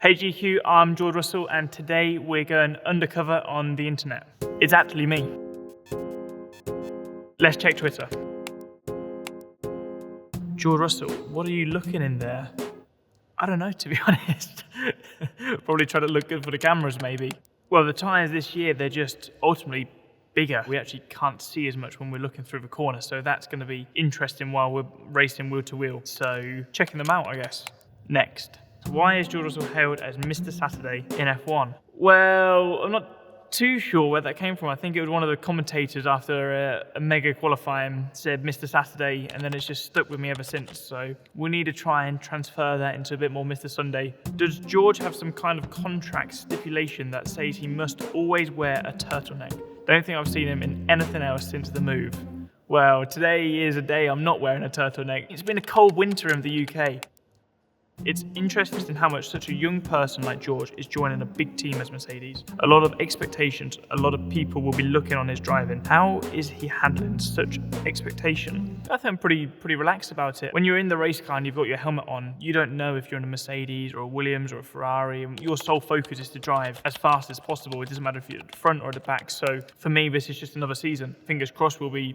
Hey GQ, I'm George Russell and today we're going undercover on the internet. It's actually me. Let's check Twitter. George Russell, what are you looking in there? I don't know, to be honest. Probably try to look good for the cameras maybe. Well, the tyres this year, they're just ultimately bigger. We actually can't see as much when we're looking through the corner, so that's going to be interesting while we're racing wheel to wheel. So checking them out, I guess. Next. Why is George Russell hailed as Mr. Saturday in F1? Well, I'm not too sure where that came from. I think it was one of the commentators after a mega qualifying said Mr. Saturday, and then it's just stuck with me ever since. So we need to try and transfer that into a bit more Mr. Sunday. Does George have some kind of contract stipulation that says he must always wear a turtleneck? Don't think I've seen him in anything else since the move. Well, today is a day I'm not wearing a turtleneck. It's been a cold winter in the UK. It's interesting how much such a young person like George is joining a big team as Mercedes. A lot of expectations, a lot of people will be looking on his driving. How is he handling such expectation? I think I'm pretty relaxed about it. When you're in the race car and you've got your helmet on, you don't know if you're in a Mercedes or a Williams or a Ferrari. Your sole focus is to drive as fast as possible. It doesn't matter if you're at the front or at the back. So for me, this is just another season. Fingers crossed we'll be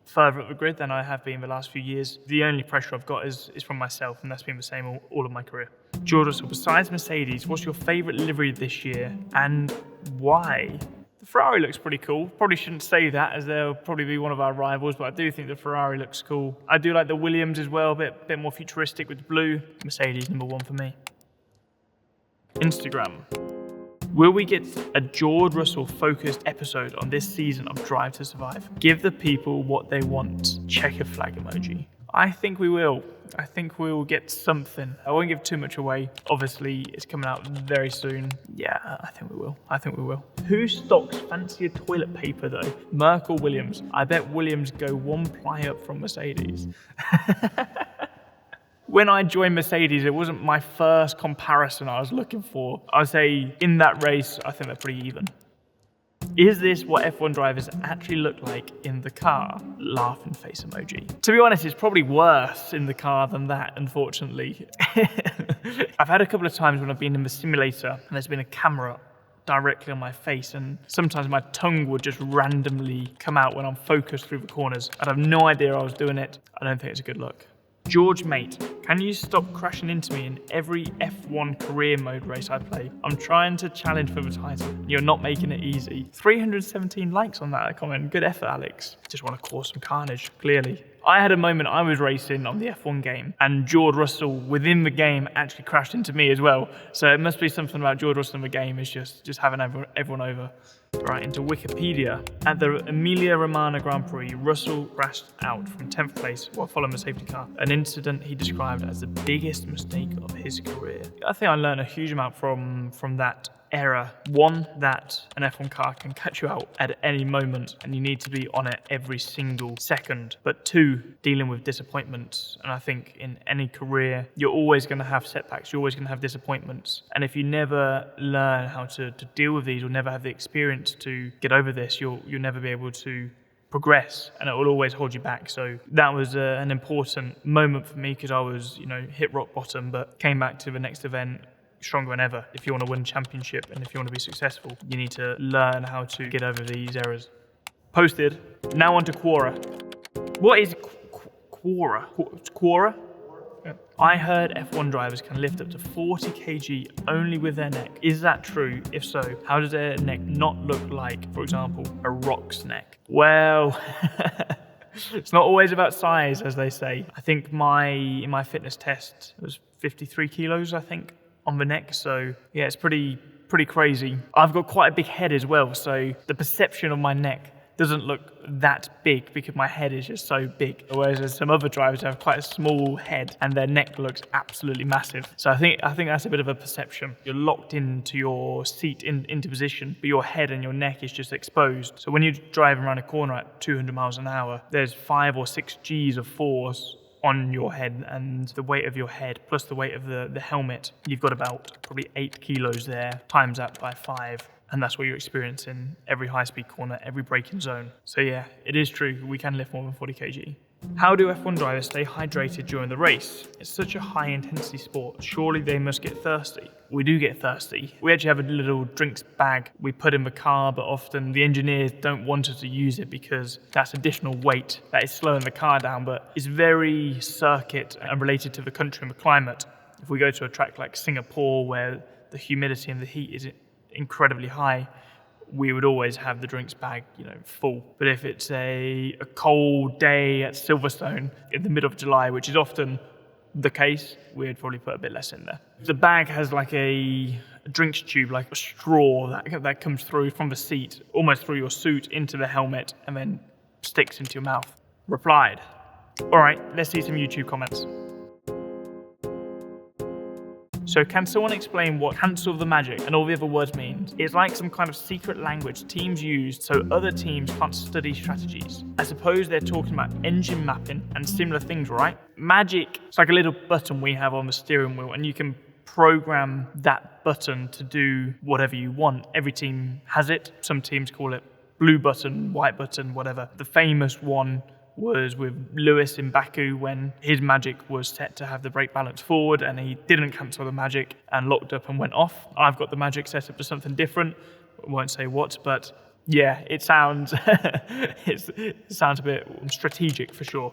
further up the grid than I have been the last few years. The only pressure I've got is from myself, and that's been the same all of my career. George Russell, besides Mercedes, what's your favourite livery this year and why? The Ferrari looks pretty cool. Probably shouldn't say that as they'll probably be one of our rivals, but I do think the Ferrari looks cool. I do like the Williams as well, a bit more futuristic with the blue. Mercedes number one for me. Instagram. Will we get a George Russell focused episode on this season of Drive to Survive? Give the people what they want. Checker flag emoji. I think we will. I think we'll get something. I won't give too much away. Obviously, it's coming out very soon. Yeah, I think we will. Who stocks fancier toilet paper though? Merck or Williams? I bet Williams go one ply up from Mercedes. When I joined Mercedes, it wasn't my first comparison I was looking for. I'd say in that race, I think they're pretty even. Is this what F1 drivers actually look like in the car? Laughing face emoji. To be honest, it's probably worse in the car than that, unfortunately. I've had a couple of times when I've been in the simulator and there's been a camera directly on my face, and sometimes my tongue would just randomly come out when I'm focused through the corners. I'd have no idea I was doing it. I don't think it's a good look. George mate, can you stop crashing into me in every F1 career mode race I play? I'm trying to challenge for the title. You're not making it easy. 317 likes on that comment. Good effort, Alex. Just want to cause some carnage, clearly. I had a moment I was racing on the F1 game and George Russell within the game actually crashed into me as well. So it must be something about George Russell in the game is just having everyone over. Right, into Wikipedia. At the Emilia-Romagna Grand Prix, Russell crashed out from 10th place while following a safety car, an incident he described as the biggest mistake of his career. I think I learned a huge amount from that error. One, that an F1 car can catch you out at any moment and you need to be on it every single second. But two, dealing with disappointments. And I think in any career, you're always going to have setbacks, you're always going to have disappointments. And if you never learn how to deal with these or never have the experience to get over this, you'll never be able to progress, and it will always hold you back. So that was an important moment for me because I was, hit rock bottom, but came back to the next event stronger than ever. If you want to win a championship and if you want to be successful, you need to learn how to get over these errors. Posted. Now on to Quora. What is Quora? Quora? I heard F1 drivers can lift up to 40 kg only with their neck. Is that true? If so, how does their neck not look like, for example, a rock's neck? Well, it's not always about size, as they say. I think in my fitness test, it was 53 kilos, I think, on the neck. So yeah, it's pretty crazy. I've got quite a big head as well, so the perception of my neck doesn't look that big because my head is just so big. Whereas there's some other drivers who have quite a small head and their neck looks absolutely massive. So I think that's a bit of a perception. You're locked into your seat into position, but your head and your neck is just exposed. So when you're driving around a corner at 200 miles an hour, there's 5 or 6 G's of force on your head, and the weight of your head plus the weight of the helmet, you've got about probably 8 kilos there, times that by 5. And that's what you're experiencing every high-speed corner, every braking zone. So yeah, it is true, we can lift more than 40 kg. How do F1 drivers stay hydrated during the race? It's such a high intensity sport. Surely they must get thirsty. We do get thirsty. We actually have a little drinks bag we put in the car, but often the engineers don't want us to use it because that's additional weight that is slowing the car down, but it's very circuit and related to the country and the climate. If we go to a track like Singapore where the humidity and the heat is incredibly high, we would always have the drinks bag, full. But if it's a cold day at Silverstone in the middle of July, which is often the case, we'd probably put a bit less in there. The bag has like a drinks tube, like a straw that comes through from the seat, almost through your suit into the helmet, and then sticks into your mouth. Replied. All right, let's see some YouTube comments. So can someone explain what cancel the magic and all the other words means? It's like some kind of secret language teams use so other teams can't study strategies. I suppose they're talking about engine mapping and similar things, right? Magic, it's like a little button we have on the steering wheel, and you can program that button to do whatever you want. Every team has it. Some teams call it blue button, white button, whatever. The famous one was with Lewis in Baku when his magic was set to have the brake balance forward and he didn't cancel the magic and locked up and went off. I've got the magic set up to something different. I won't say what, but yeah, it sounds it sounds a bit strategic for sure.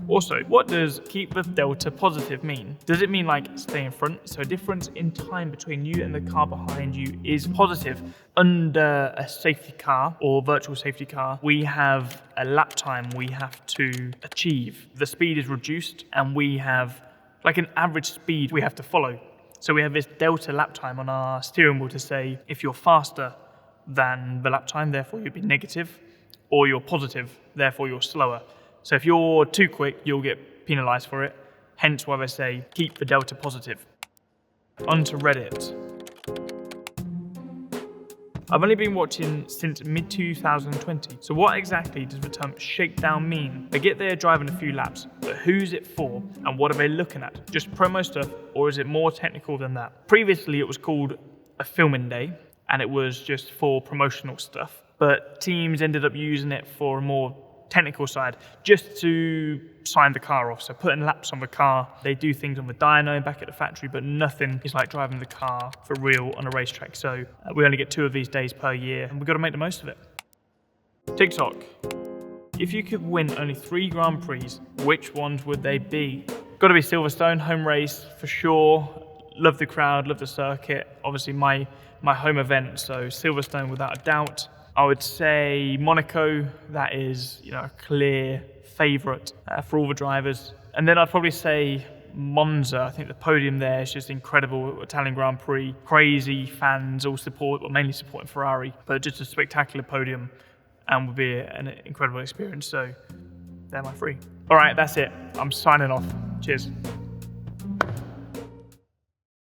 Also, what does keep the delta positive mean? Does it mean like stay in front? So difference in time between you and the car behind you is positive. Under a safety car or virtual safety car, we have a lap time we have to achieve. The speed is reduced and we have like an average speed we have to follow. So we have this delta lap time on our steering wheel to say if you're faster than the lap time, therefore you'll be negative, or you're positive, therefore you're slower. So if you're too quick, you'll get penalised for it. Hence why they say keep the delta positive. Onto Reddit. I've only been watching since mid-2020. So what exactly does the term shakedown mean? They get there driving a few laps, but who's it for and what are they looking at? Just promo stuff, or is it more technical than that? Previously it was called a filming day and it was just for promotional stuff, but teams ended up using it for a more technical side, just to sign the car off. So putting laps on the car, they do things on the dyno back at the factory, but nothing is like driving the car for real on a racetrack. So we only get 2 of these days per year and we've got to make the most of it. TikTok. If you could win only 3 Grand Prix, which ones would they be? Got to be Silverstone, home race for sure. Love the crowd, love the circuit. Obviously my home event, so Silverstone without a doubt. I would say Monaco, that is, a clear favourite for all the drivers. And then I'd probably say Monza. I think the podium there is just incredible. Italian Grand Prix, crazy fans all mainly supporting Ferrari, but just a spectacular podium and would be an incredible experience. So they're my 3. All right, that's it. I'm signing off. Cheers.